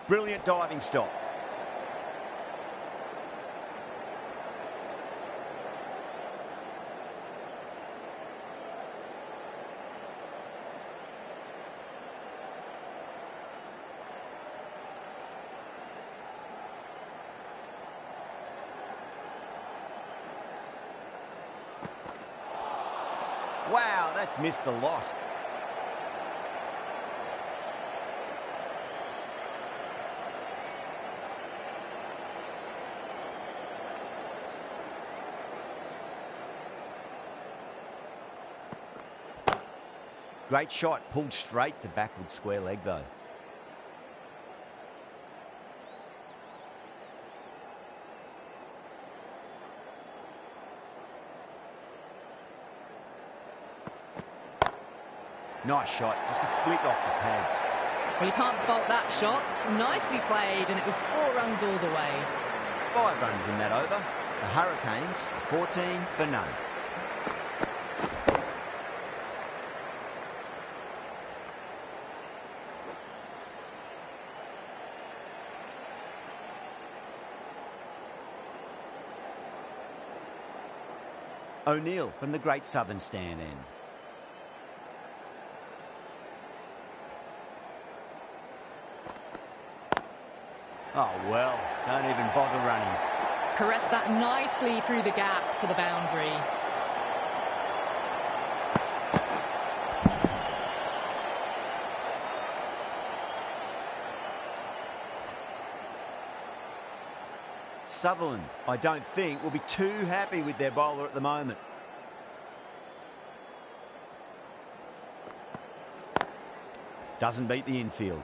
Brilliant diving stop. Wow, that's missed a lot. Great shot, pulled straight to backward square leg though. Nice shot, just a flick off the pads. Well, you can't fault that shot. Nicely played, and it was 4 runs all the way. 5 runs in that over. The Hurricanes, 14 for none. O'Neill from the Great Southern Stand end. Oh, well, don't even bother running. Caressed that nicely through the gap to the boundary. Sutherland, I don't think, will be too happy with their bowler at the moment. Doesn't beat the infield.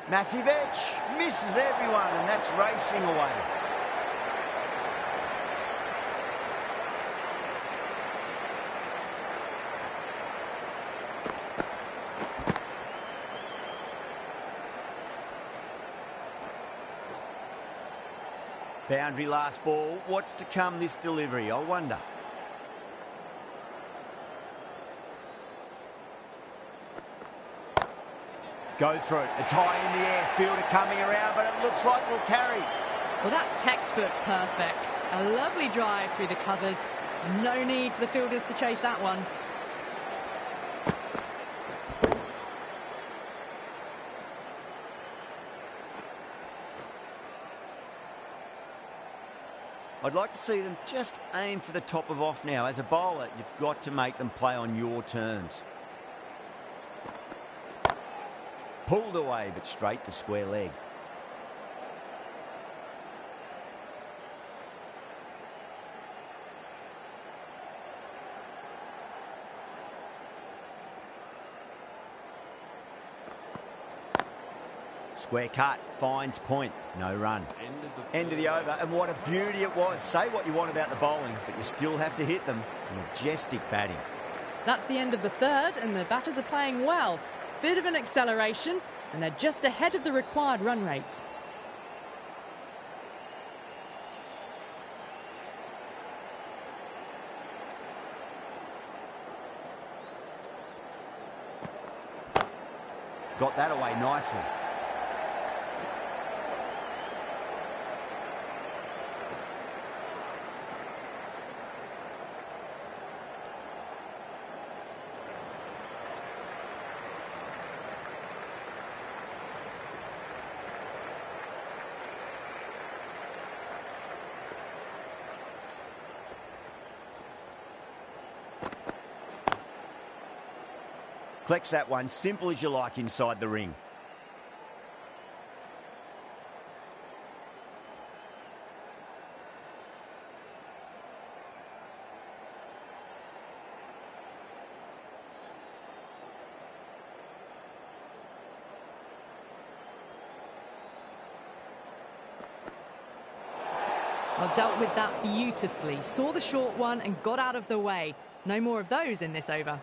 Massive edge, misses everyone, and that's racing away. Boundary last ball. What's to come this delivery, I wonder. Go through it. It's high in the air. Fielder coming around, but it looks like we'll carry. Well, that's textbook perfect. A lovely drive through the covers. No need for the fielders to chase that one. I'd like to see them just aim for the top of off now. As a bowler, you've got to make them play on your terms. Pulled away, but straight to square leg. Square cut, finds point, no run. End of the over, and what a beauty it was. Say what you want about the bowling, but you still have to hit them. Majestic batting. That's the end of the third, and the batters are playing well. Bit of an acceleration, and they're just ahead of the required run rates. Got that away nicely. Collects that one, simple as you like inside the ring. Well, dealt with that beautifully. Saw the short one and got out of the way. No more of those in this over.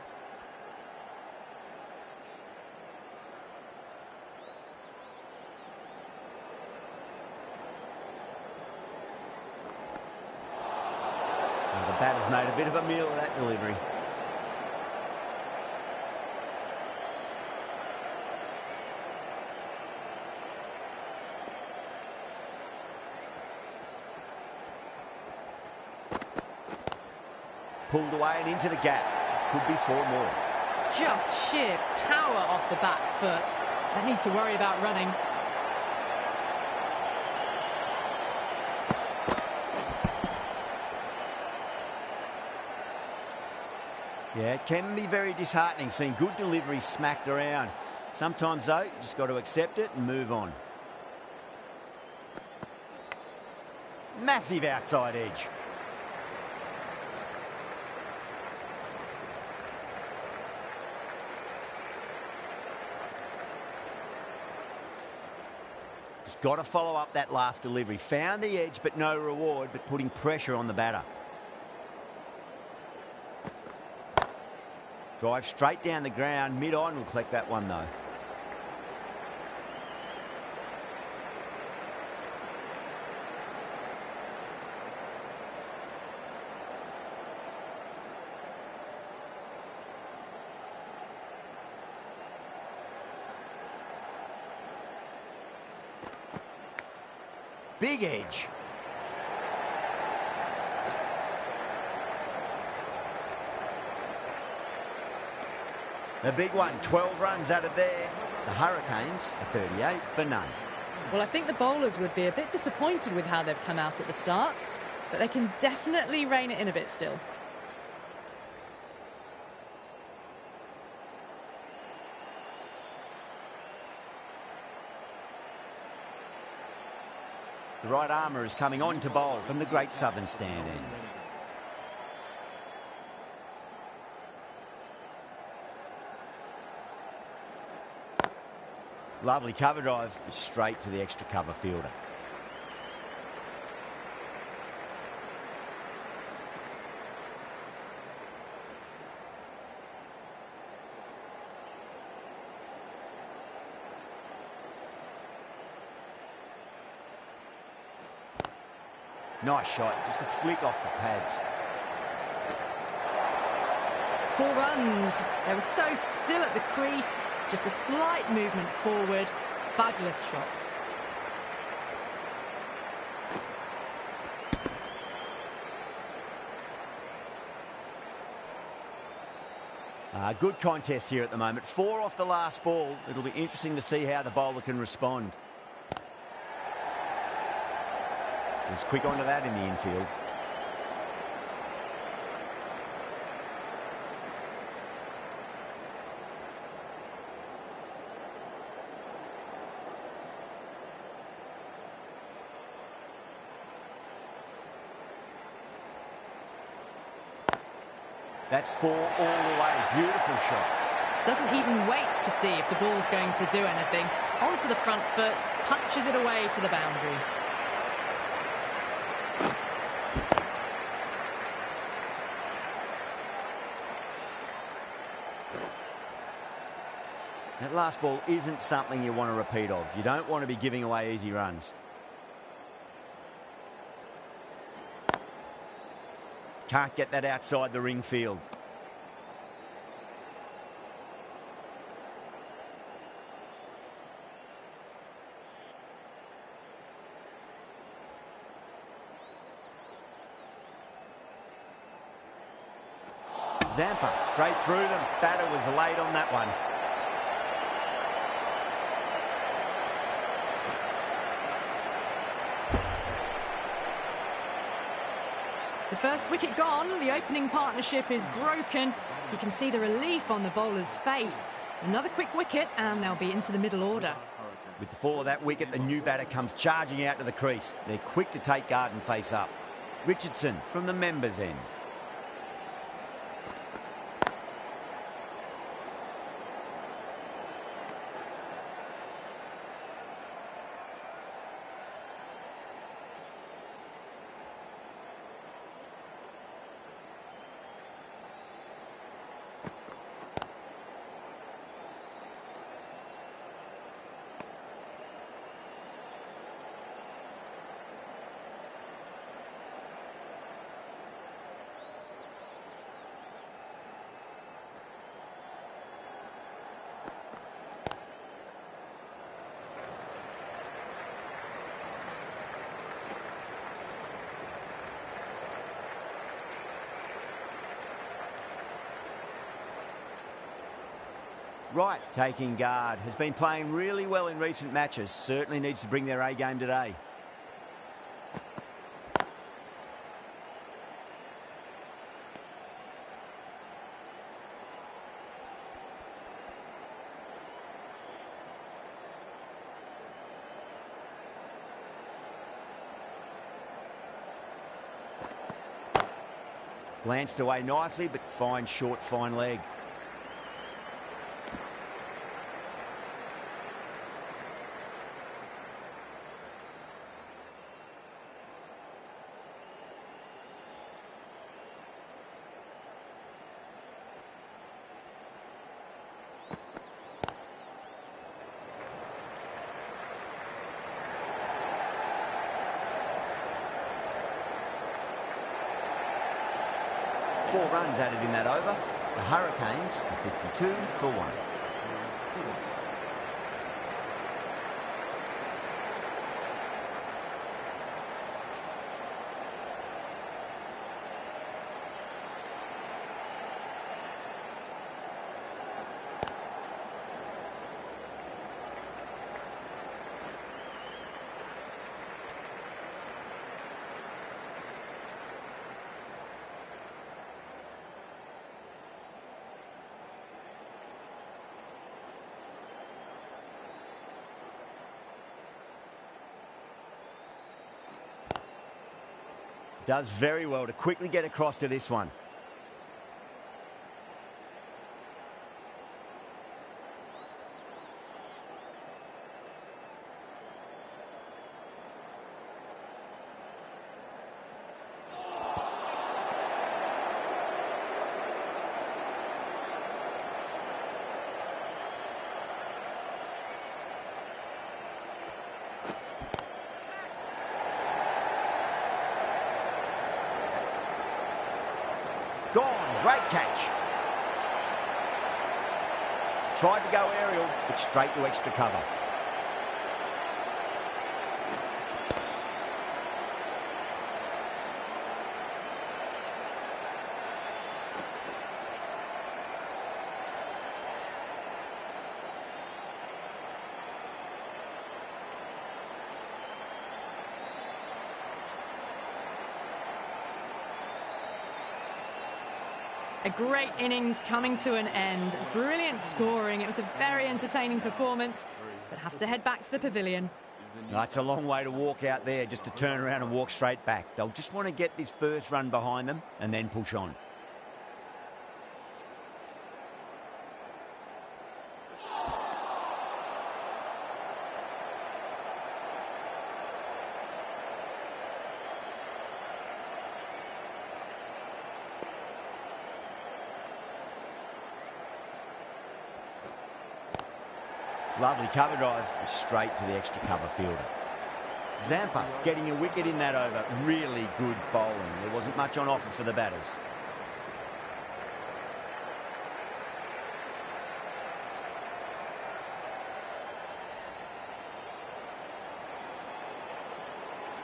made a bit of a meal of that delivery. Pulled away and into the gap. Could be 4 more. Just sheer power off the back foot. Don't need to worry about running. Yeah, it can be very disheartening seeing good deliveries smacked around. Sometimes, though, you just got to accept it and move on. Massive outside edge. Just got to follow up that last delivery. Found the edge, but no reward, but putting pressure on the batter. Drive straight down the ground, mid-on, will collect that one though. Big edge. The big one, 12 runs out of there. The Hurricanes are 38 for none. Well, I think the bowlers would be a bit disappointed with how they've come out at the start, but they can definitely rein it in a bit still. The right armour is coming on to bowl from the Great Southern Stand end. Lovely cover drive, straight to the extra cover fielder. Nice shot, just a flick off the pads. 4 runs. They were so still at the crease. Just a slight movement forward. Fabulous shot. Good contest here at the moment. 4 off the last ball. It'll be interesting to see how the bowler can respond. Was quick onto that in the infield. That's 4 all the way. Beautiful shot. Doesn't even wait to see if the ball's going to do anything. Onto the front foot, punches it away to the boundary. That last ball isn't something you want to repeat of. You don't want to be giving away easy runs. Can't get that outside the ring field. Zampa straight through them. Batter was late on that one. The first wicket gone, the opening partnership is broken. You can see the relief on the bowler's face. Another quick wicket and they'll be into the middle order. With the fall of that wicket, the new batter comes charging out to the crease. They're quick to take guard and face up. Richardson from the members' end. Right, taking guard. Has been playing really well in recent matches. Certainly needs to bring their A game today. Glanced away nicely, but fine short, fine leg. Four runs added in that over. The Hurricanes are 52 for 1. Does very well to quickly get across to this one. Gone, great catch. Tried to go aerial, but straight to extra cover. A great innings coming to an end. Brilliant scoring. It was a very entertaining performance, but have to head back to the pavilion. That's a long way to walk out there, just to turn around and walk straight back. They'll just want to get this first run behind them and then push on. Lovely cover drive, straight to the extra cover fielder. Zampa getting a wicket in that over. Really good bowling. There wasn't much on offer for the batters.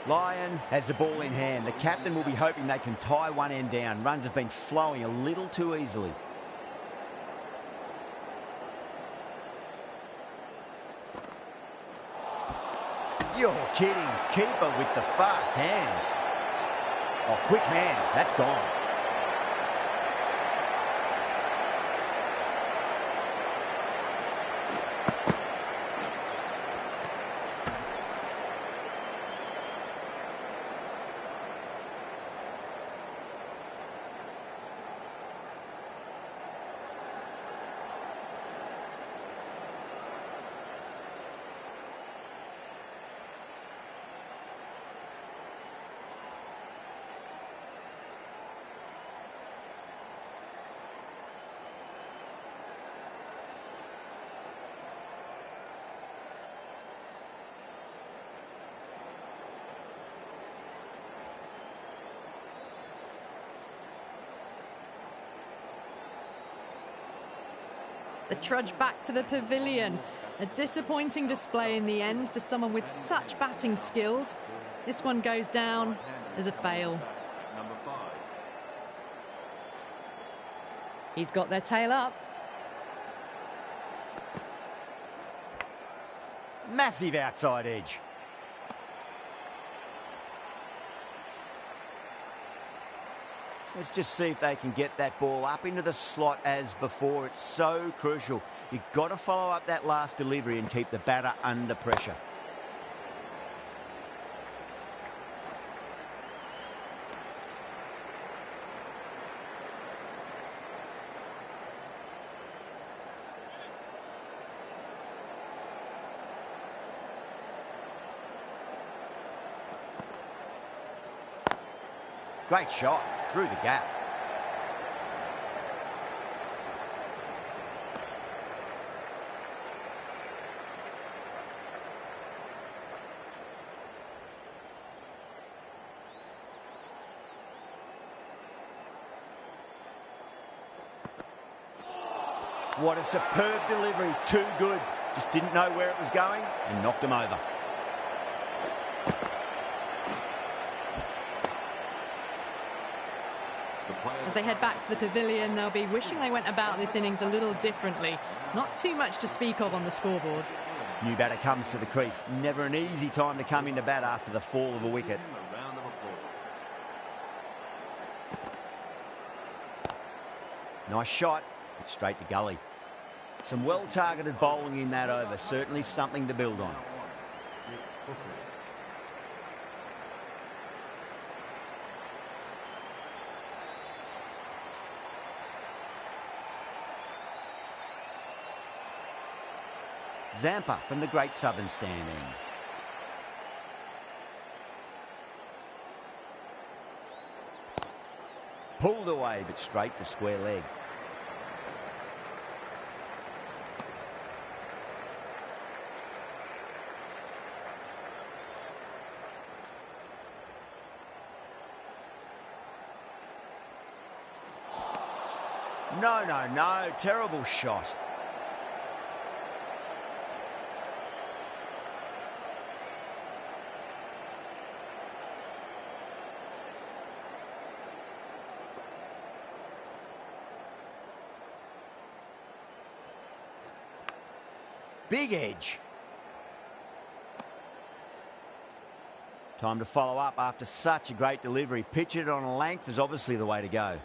Lyon has the ball in hand. The captain will be hoping they can tie one end down. Runs have been flowing a little too easily. You're kidding. Keeper with the fast hands. Oh, quick hands. That's gone. The trudge back to the pavilion. A disappointing display in the end for someone with such batting skills. This one goes down as a fail. He's got their tail up. Massive outside edge. Let's just see if they can get that ball up into the slot as before. It's so crucial. You've got to follow up that last delivery and keep the batter under pressure. Great shot through the gap. What a superb delivery. Too good. Just didn't know where it was going and knocked him over. As they head back to the pavilion, they'll be wishing they went about this innings a little differently. Not too much to speak of on the scoreboard. New batter comes to the crease. Never an easy time to come into bat after the fall of a wicket. Nice shot, but straight to gully. Some well-targeted bowling in that over. Certainly something to build on. Zampa from the Great Southern Stand end. Pulled away, but straight to square leg. No, terrible shot. Big edge. Time to follow up after such a great delivery. Pitch it on a length is obviously the way to go.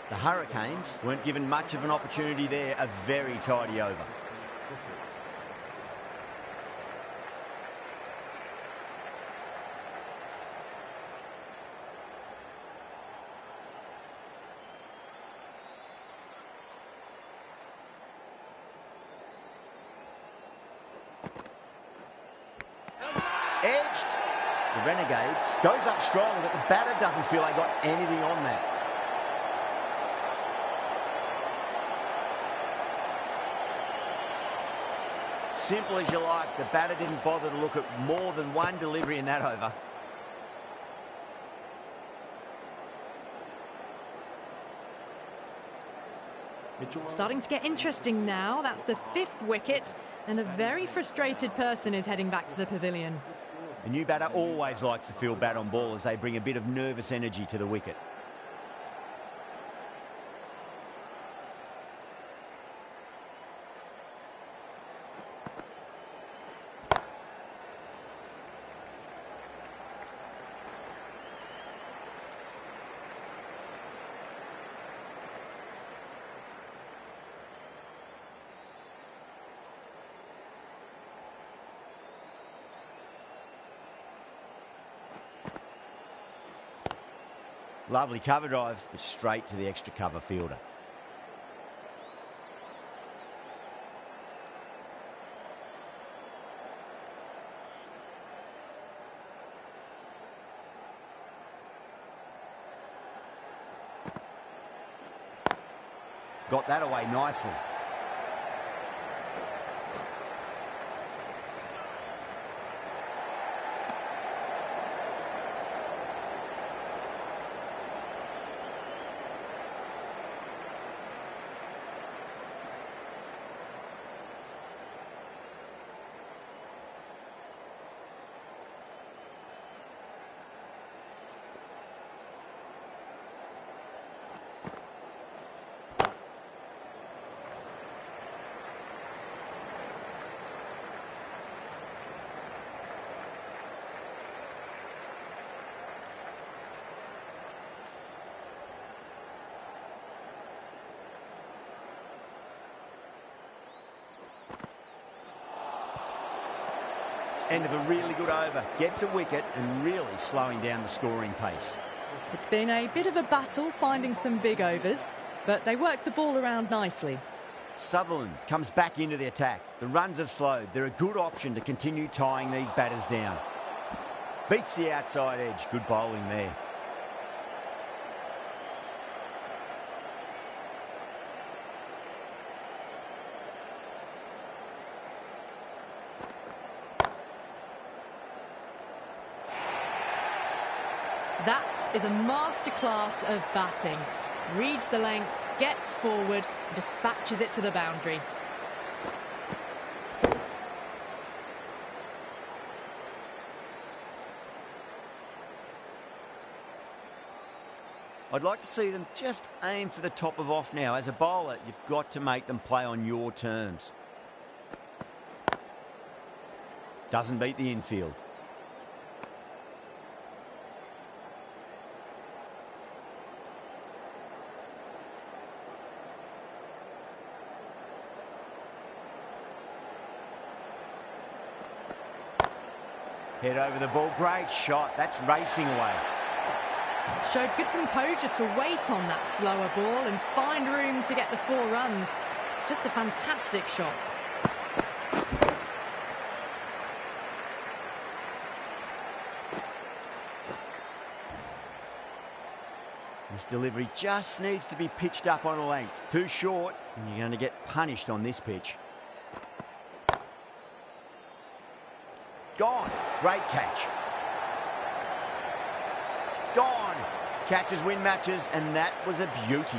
The Hurricanes weren't given much of an opportunity there. A very tidy over. Edged. The Renegades goes up strong, but the batter doesn't feel they got anything on that. Simple as you like. The batter didn't bother to look at more than one delivery in that over. Starting to get interesting now. That's the 5th wicket, and a very frustrated person is heading back to the pavilion. A new batter always likes to feel bat on ball as they bring a bit of nervous energy to the wicket. Lovely cover drive, but straight to the extra cover fielder. got that away nicely. End of a really good over. Gets a wicket and really slowing down the scoring pace. It's been a bit of a battle finding some big overs, but they worked the ball around nicely. Sutherland comes back into the attack. The runs have slowed. They're a good option to continue tying these batters down. Beats the outside edge. Good bowling there. That is a masterclass of batting. Reads the length, gets forward, dispatches it to the boundary. I'd like to see them just aim for the top of off now. As a bowler, you've got to make them play on your terms. Doesn't beat the infield. Head over the ball. Great shot. That's racing away. Showed good composure to wait on that slower ball and find room to get the 4 runs. Just a fantastic shot. This delivery just needs to be pitched up on a length. Too short, and you're going to get punished on this pitch. Gone. Great catch. Gone. Catches win matches, and that was a beauty.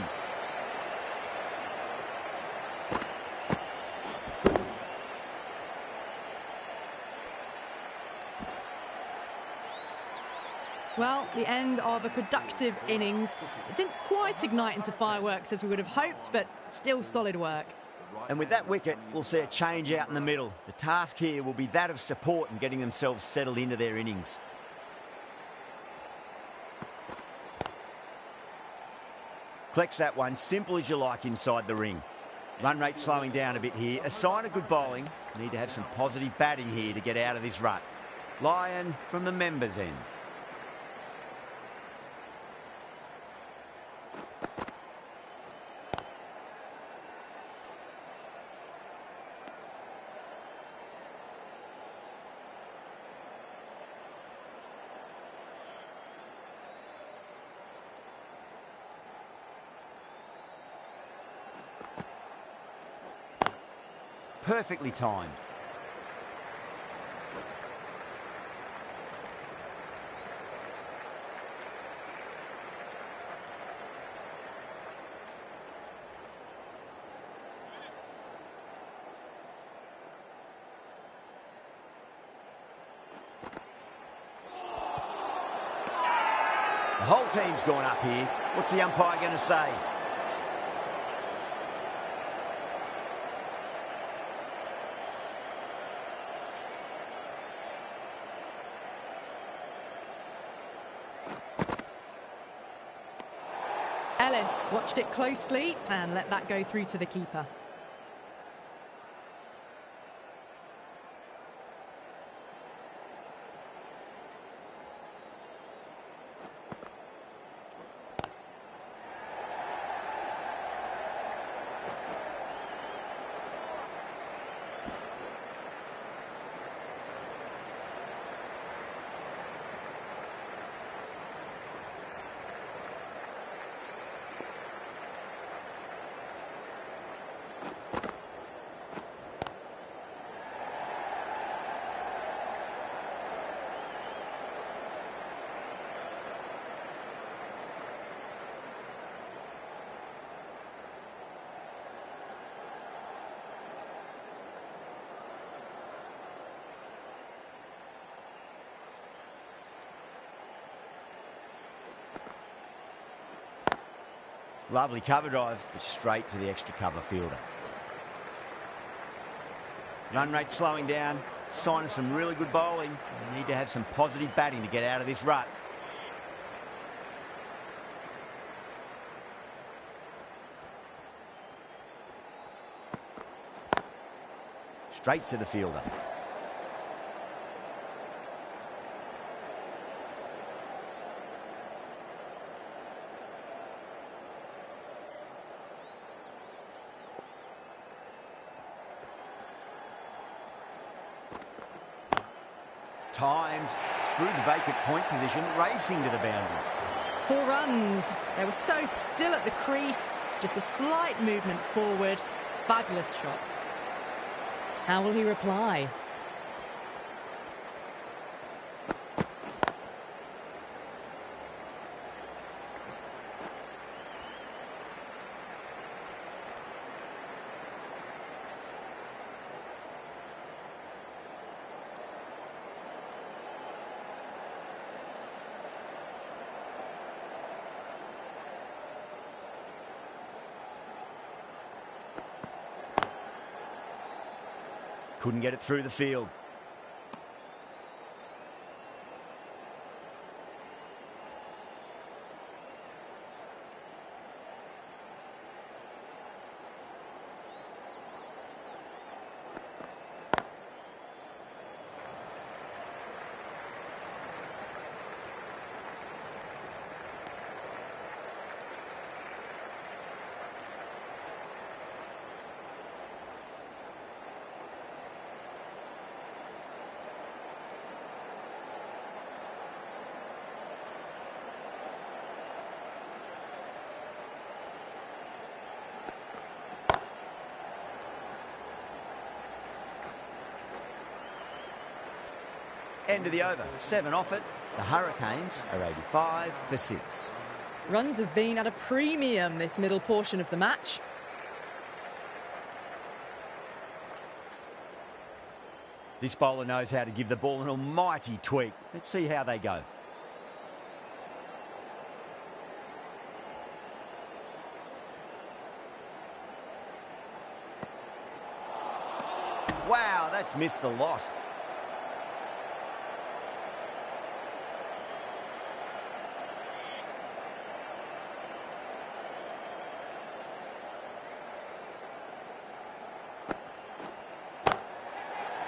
Well, the end of a productive innings. It didn't quite ignite into fireworks as we would have hoped, but still solid work. And with that wicket, we'll see a change out in the middle. The task here will be that of support and getting themselves settled into their innings. Collects that one, simple as you like inside the ring. Run rate slowing down a bit here. A sign of good bowling. Need to have some positive batting here to get out of this rut. Lyon from the members' end. Perfectly timed. The whole team's gone up here. What's the umpire going to say? Ellis watched it closely and let that go through to the keeper. Lovely cover drive, but straight to the extra cover fielder. Run rate slowing down. Sign of some really good bowling. Need to have some positive batting to get out of this rut. Straight to the fielder. Timed through the vacant point position, racing to the boundary. 4 runs. They were so still at the crease. Just a slight movement forward. Fabulous shot. How will he reply? Couldn't get it through the field. End of the over. 7 off it. The Hurricanes are 85 for 6. Runs have been at a premium this middle portion of the match. This bowler knows how to give the ball an almighty tweak. Let's see how they go. Wow, that's missed the lot.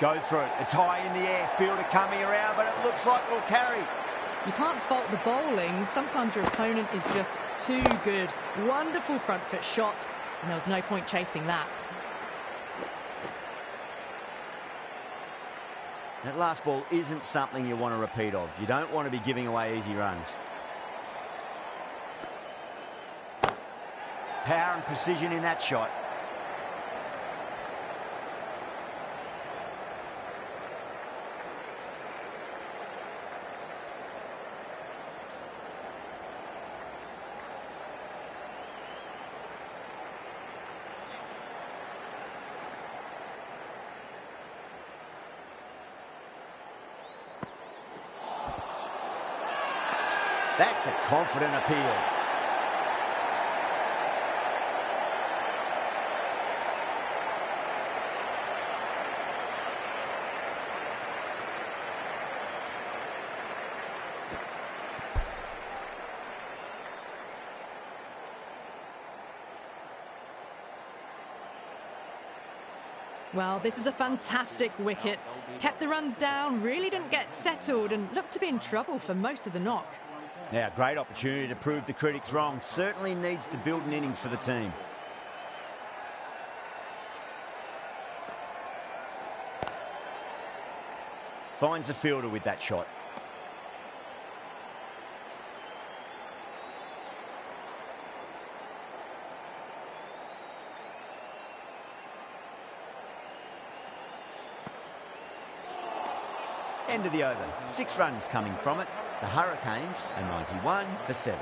Go through it. It's high in the air. Fielder coming around, but it looks like it'll carry. You can't fault the bowling. Sometimes your opponent is just too good. Wonderful front foot shot, and there was no point chasing that. That last ball isn't something you want to repeat of. You don't want to be giving away easy runs. Power and precision in that shot. That's a confident appeal. Well, this is a fantastic wicket. Kept the runs down, really didn't get settled, and looked to be in trouble for most of the knock. Now, great opportunity to prove the critics wrong. Certainly needs to build an innings for the team. Finds the fielder with that shot. End of the over. 6 runs coming from it. The Hurricanes are 91 for 7.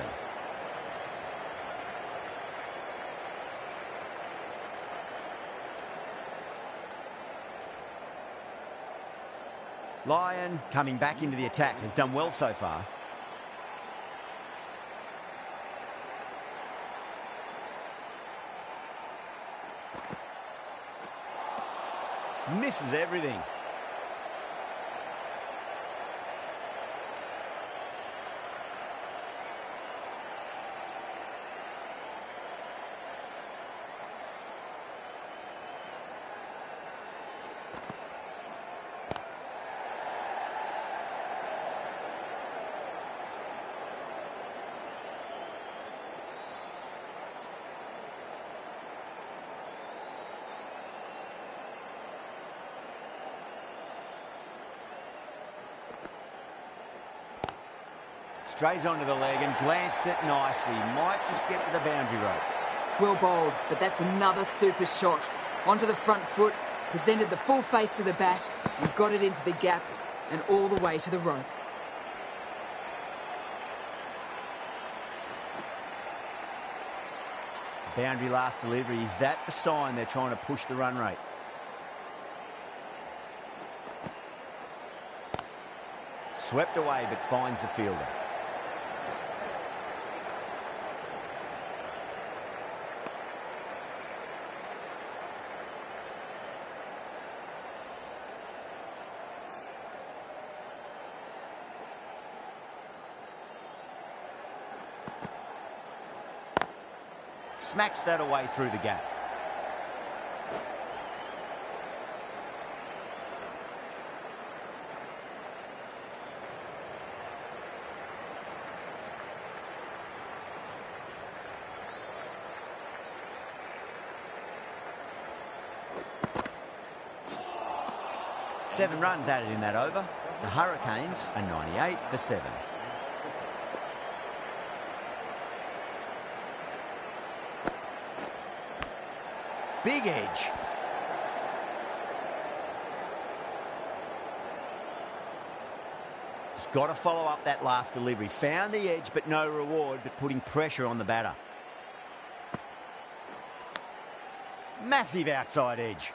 Lyon coming back into the attack, has done well so far. Misses everything. Strays onto the leg and glanced it nicely. Might just get to the boundary rope. Well bowled, but that's another super shot. Onto the front foot, presented the full face of the bat and got it into the gap and all the way to the rope. Boundary last delivery. Is that the sign they're trying to push the run rate? Swept away but finds the fielder. Smacks that away through the gap. Seven runs added in that over. The Hurricanes are 98 for 7. Big edge. Just got to follow up that last delivery. Found the edge, but no reward, but putting pressure on the batter. Massive outside edge.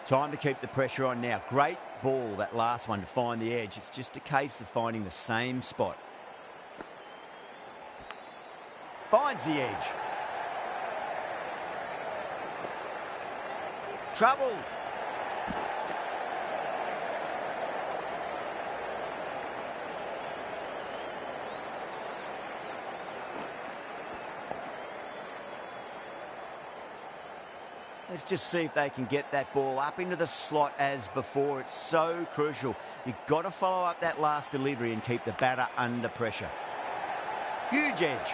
Time to keep the pressure on now. Great ball, that last one, to find the edge. It's just a case of finding the same spot. Finds the edge. Trouble. Let's just see if they can get that ball up into the slot as before. It's so crucial. You've got to follow up that last delivery and keep the batter under pressure. Huge edge.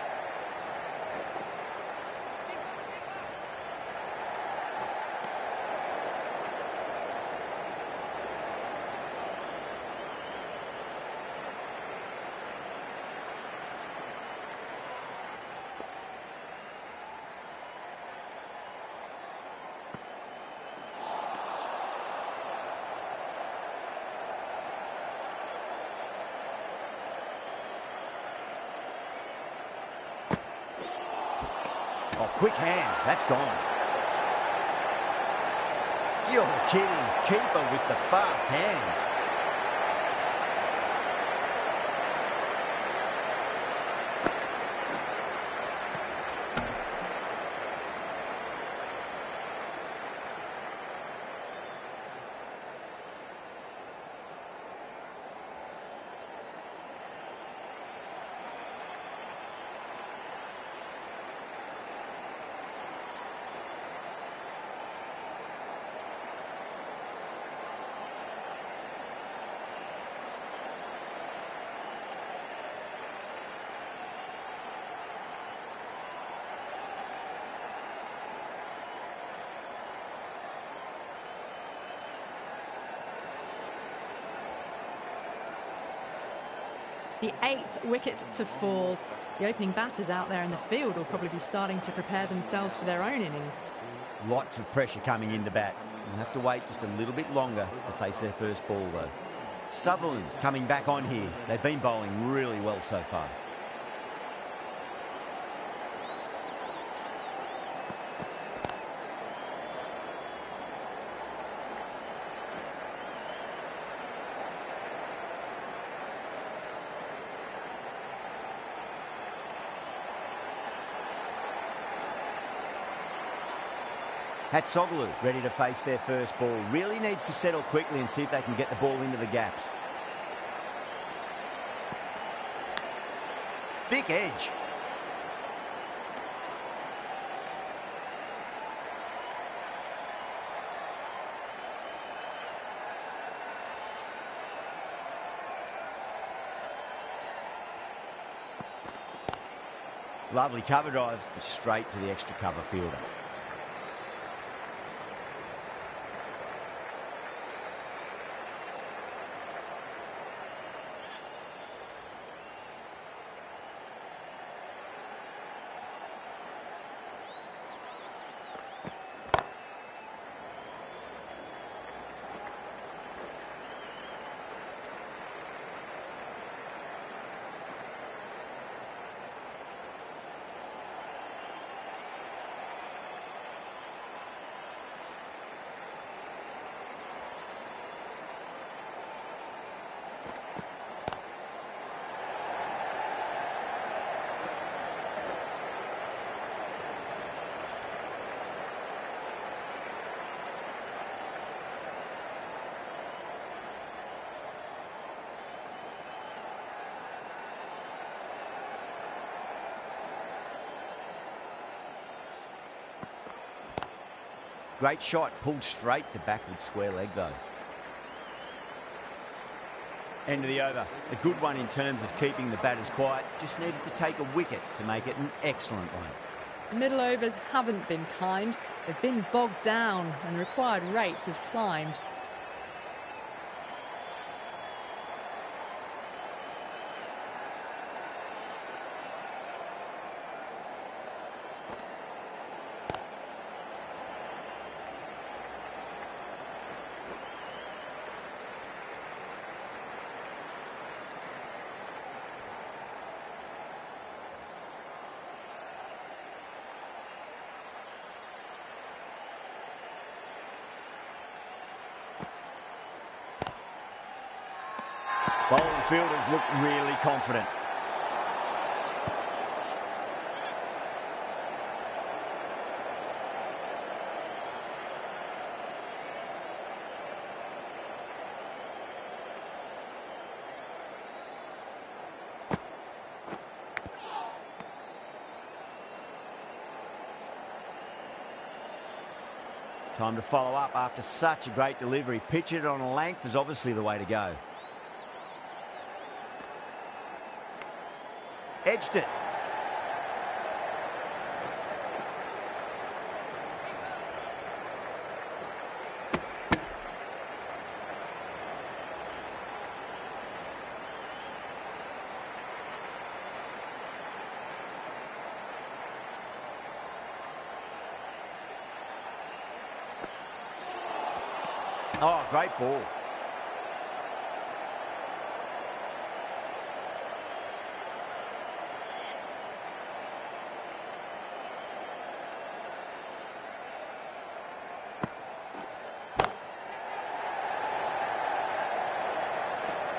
Oh, quick hands. That's gone. You're kidding. Keeper with the fast hands. The 8th wicket to fall. The opening batters out there in the field will probably be starting to prepare themselves for their own innings. Lots of pressure coming in to bat. We'll have to wait just a little bit longer to face their first ball, though. Sutherland coming back on here. They've been bowling really well so far. Hatsoglu ready to face their first ball. Really needs to settle quickly and see if they can get the ball into the gaps. Thick edge. Lovely cover drive, straight to the extra cover fielder. Great shot, pulled straight to backward square leg though. End of the over. A good one in terms of keeping the batters quiet. Just needed to take a wicket to make it an excellent one. Middle overs haven't been kind. They've been bogged down and required rates has climbed. Bowling fielders look really confident. Time to follow up after such a great delivery. Pitch it on a length is obviously the way to go. Edged it. Oh, great ball.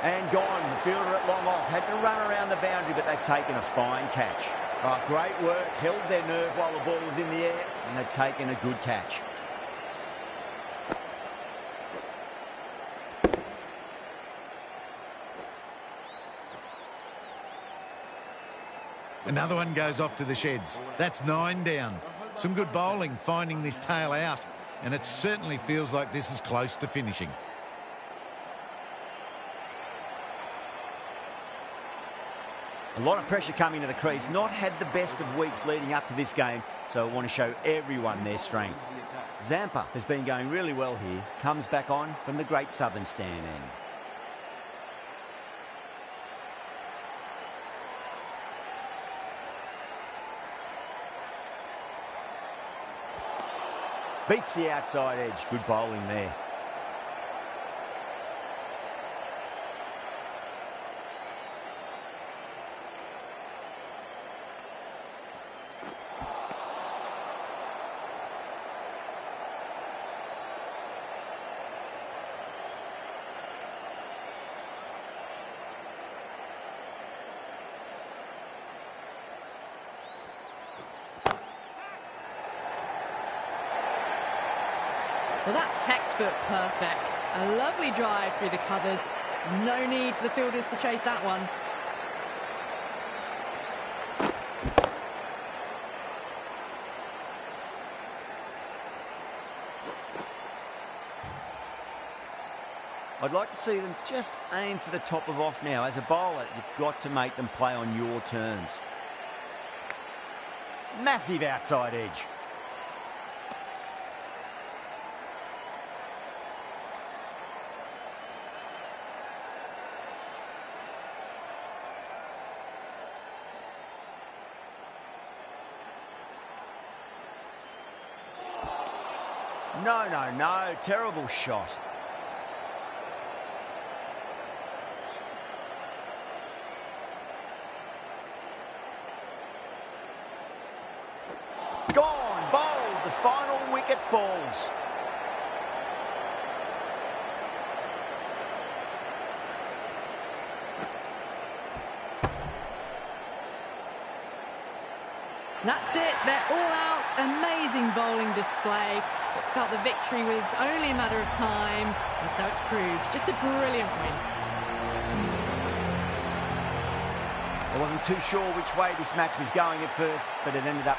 And gone. The fielder at long off. Had to run around the boundary, but they've taken a fine catch. Oh, great work. Held their nerve while the ball was in the air, and they've taken a good catch. Another one goes off to the sheds. That's 9 down. Some good bowling finding this tail out, and it certainly feels like this is close to finishing. A lot of pressure coming to the crease. Not had the best of weeks leading up to this game, so I want to show everyone their strength. Zampa has been going really well here. Comes back on from the Great Southern Stand end. Beats the outside edge. Good bowling there. Well, that's textbook perfect. A lovely drive through the covers. No need for the fielders to chase that one. I'd like to see them just aim for the top of off now. As a bowler, you've got to make them play on your terms. Massive outside edge. No, no, no. Terrible shot. Gone, bowled, the final wicket falls. That's it, they're all out. Amazing bowling display. It felt the victory was only a matter of time, and so it's proved. Just a brilliant win. I wasn't too sure which way this match was going at first, but it ended up